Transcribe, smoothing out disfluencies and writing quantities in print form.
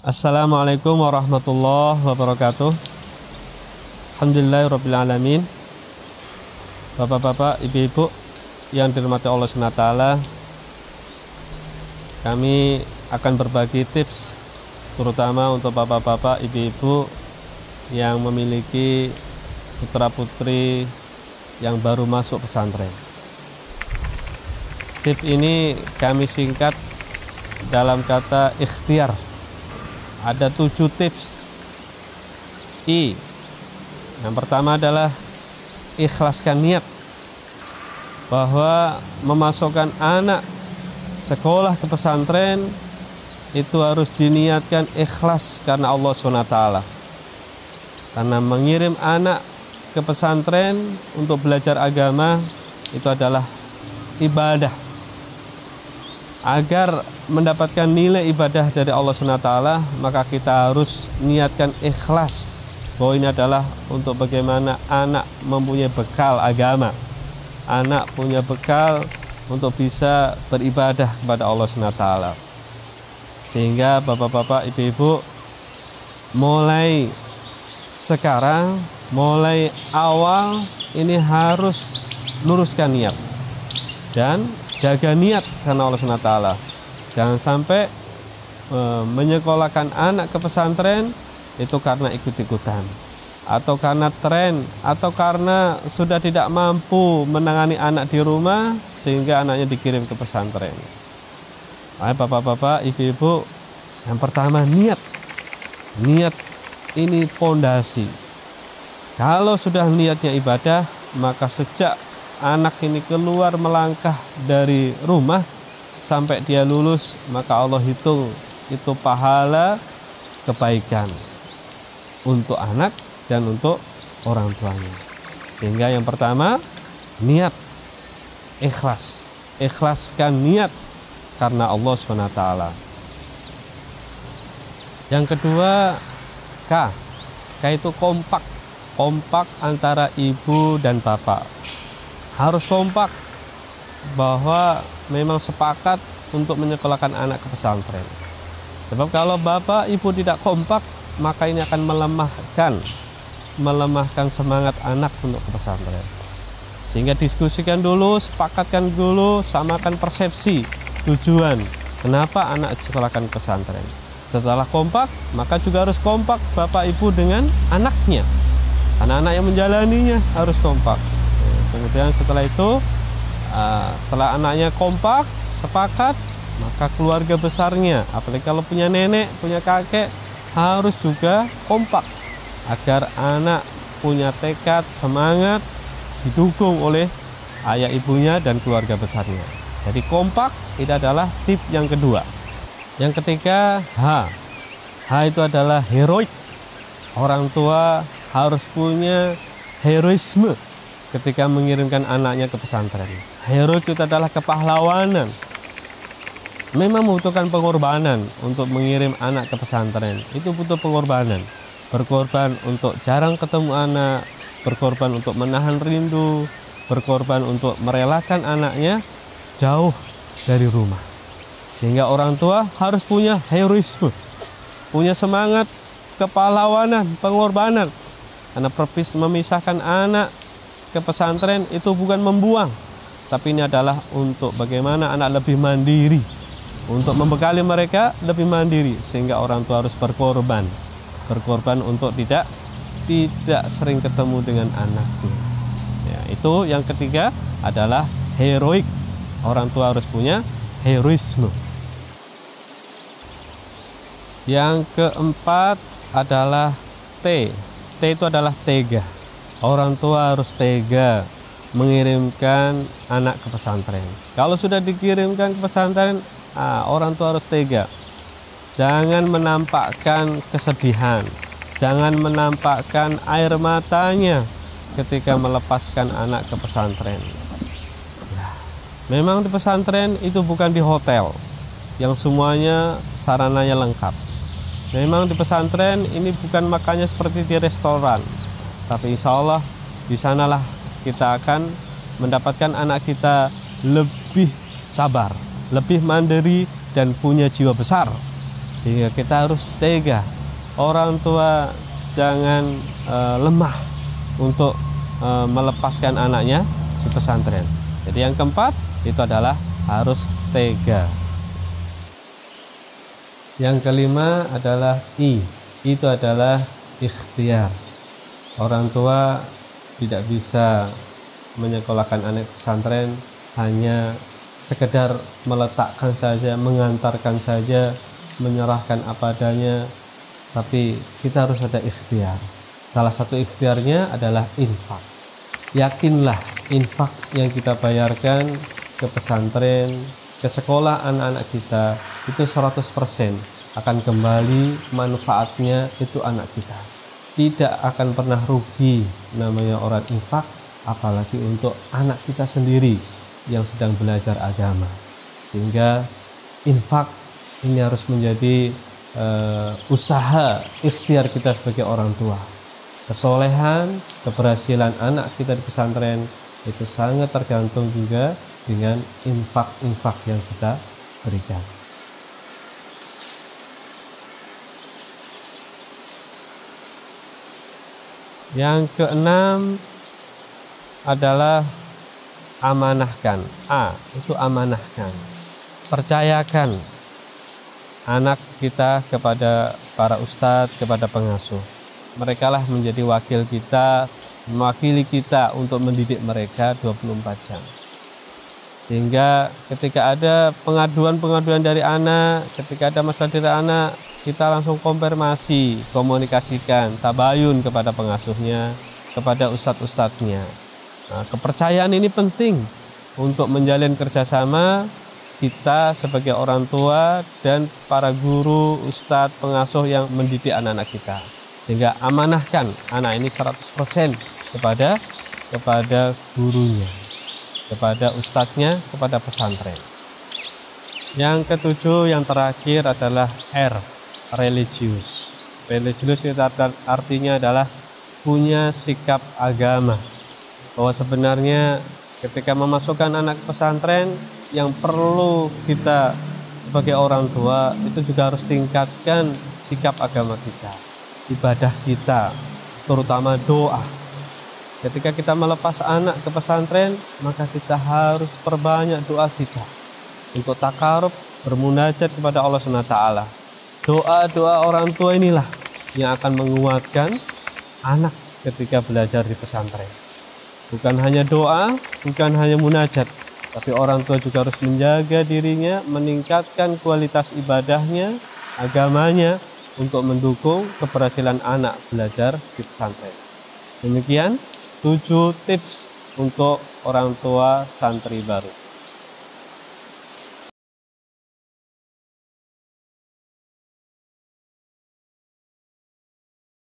Assalamualaikum warahmatullahi wabarakatuh. Alhamdulillahirrabbilalamin. Bapak-bapak, ibu-ibu yang dirahmati Allah SWT, kami akan berbagi tips terutama untuk bapak-bapak, ibu-ibu yang memiliki putra-putri yang baru masuk pesantren. Tips ini kami singkat dalam kata ikhtiar. Ada 7 tips I. Yang pertama adalah ikhlaskan niat, bahwa memasukkan anak sekolah ke pesantren itu harus diniatkan ikhlas karena Allah SWT. Karena mengirim anak ke pesantren untuk belajar agama itu adalah ibadah. Agar mendapatkan nilai ibadah dari Allah SWT, maka kita harus niatkan ikhlas bahwa ini adalah untuk bagaimana anak mempunyai bekal agama, anak punya bekal untuk bisa beribadah kepada Allah SWT. Sehingga bapak-bapak, ibu-ibu, mulai sekarang, mulai awal ini harus luruskan niat dan jaga niat karena Allah SWT. Jangan sampai menyekolahkan anak ke pesantren itu karena ikut-ikutan, atau karena tren, atau karena sudah tidak mampu menangani anak di rumah sehingga anaknya dikirim ke pesantren. Ayo bapak-bapak, ibu-ibu, yang pertama niat. Niat ini pondasi. Kalau sudah niatnya ibadah, maka sejak anak ini keluar melangkah dari rumah sampai dia lulus, maka Allah hitung itu pahala kebaikan untuk anak dan untuk orang tuanya. Sehingga yang pertama niat, ikhlas. Ikhlaskan niat karena Allah SWT. Yang kedua K itu kompak. Kompak antara ibu dan bapak. Harus kompak bahwa memang sepakat untuk menyekolahkan anak ke pesantren. Sebab kalau bapak ibu tidak kompak, maka ini akan melemahkan semangat anak untuk ke pesantren. Sehingga diskusikan dulu, sepakatkan dulu, samakan persepsi, tujuan kenapa anak disekolahkan ke pesantren. Setelah kompak, maka juga harus kompak bapak ibu dengan anaknya, karena anak yang menjalaninya harus kompak. Kemudian setelah itu, setelah anaknya kompak, sepakat, maka keluarga besarnya, apalagi kalau punya nenek, punya kakek, harus juga kompak agar anak punya tekad, semangat, didukung oleh ayah ibunya dan keluarga besarnya. Jadi kompak itu adalah tip yang kedua. Yang ketiga H itu adalah heroik. Orang tua harus punya heroisme ketika mengirimkan anaknya ke pesantren. Heroik itu adalah kepahlawanan. Memang membutuhkan pengorbanan untuk mengirim anak ke pesantren. Itu butuh pengorbanan. Berkorban untuk jarang ketemu anak, berkorban untuk menahan rindu, berkorban untuk merelakan anaknya jauh dari rumah. Sehingga orang tua harus punya heroisme, punya semangat kepahlawanan, pengorbanan. Karena memisahkan anak ke pesantren itu bukan membuang, tapi ini adalah untuk bagaimana anak lebih mandiri, untuk membekali mereka lebih mandiri, sehingga orang tua harus berkorban untuk tidak sering ketemu dengan anaknya. Ya, itu yang ketiga adalah heroik. Orang tua harus punya heroisme. Yang keempat adalah T itu adalah tega. Orang tua harus tega mengirimkan anak ke pesantren. Kalau sudah dikirimkan ke pesantren, orang tua harus tega. Jangan menampakkan kesedihan, jangan menampakkan air matanya ketika melepaskan anak ke pesantren. Memang di pesantren itu bukan di hotel yang semuanya sarananya lengkap. Memang di pesantren ini bukan makannya seperti di restoran, tapi insya Allah di sanalah kita akan mendapatkan anak kita lebih sabar, lebih mandiri dan punya jiwa besar. Sehingga kita harus tega. Orang tua jangan lemah untuk melepaskan anaknya di pesantren. Jadi yang keempat itu adalah harus tega. Yang kelima adalah itu adalah ikhtiar. Orang tua tidak bisa menyekolahkan anak pesantren hanya sekedar meletakkan saja, mengantarkan saja, menyerahkan apa adanya, tapi kita harus ada ikhtiar. Salah satu ikhtiarnya adalah infak. Yakinlah infak yang kita bayarkan ke pesantren, ke sekolah anak-anak kita itu 100% akan kembali manfaatnya itu anak kita. Tidak akan pernah rugi namanya orang infak, apalagi untuk anak kita sendiri yang sedang belajar agama. Sehingga infak ini harus menjadi usaha ikhtiar kita sebagai orang tua. Kesolehan, keberhasilan anak kita di pesantren itu sangat tergantung juga dengan infak-infak yang kita berikan. Yang keenam adalah amanahkan. Itu amanahkan. Percayakan anak kita kepada para ustadz, kepada pengasuh. Mereka lah menjadi wakil kita, mewakili kita untuk mendidik mereka 24 jam. Sehingga ketika ada pengaduan-pengaduan dari anak, ketika ada masalah dari anak, kita langsung konfirmasi, komunikasikan, tabayun kepada pengasuhnya, kepada ustadz-ustadznya. Nah, kepercayaan ini penting untuk menjalin kerjasama kita sebagai orang tua dan para guru, ustadz, pengasuh yang mendidik anak-anak kita. Sehingga amanahkan anak ini 100% kepada gurunya, kepada ustadznya, kepada pesantren. Yang ketujuh, yang terakhir adalah religius. Religius itu artinya adalah punya sikap agama. Bahwa sebenarnya ketika memasukkan anak pesantren, yang perlu kita sebagai orang tua itu juga harus tingkatkan sikap agama kita, ibadah kita, terutama doa. Ketika kita melepas anak ke pesantren, maka kita harus perbanyak doa kita untuk takarub, bermunajat kepada Allah SWT. Doa-doa orang tua inilah yang akan menguatkan anak ketika belajar di pesantren. Bukan hanya doa, bukan hanya munajat, tapi orang tua juga harus menjaga dirinya, meningkatkan kualitas ibadahnya, agamanya, untuk mendukung keberhasilan anak belajar di pesantren. Demikian 7 tips untuk orang tua santri baru.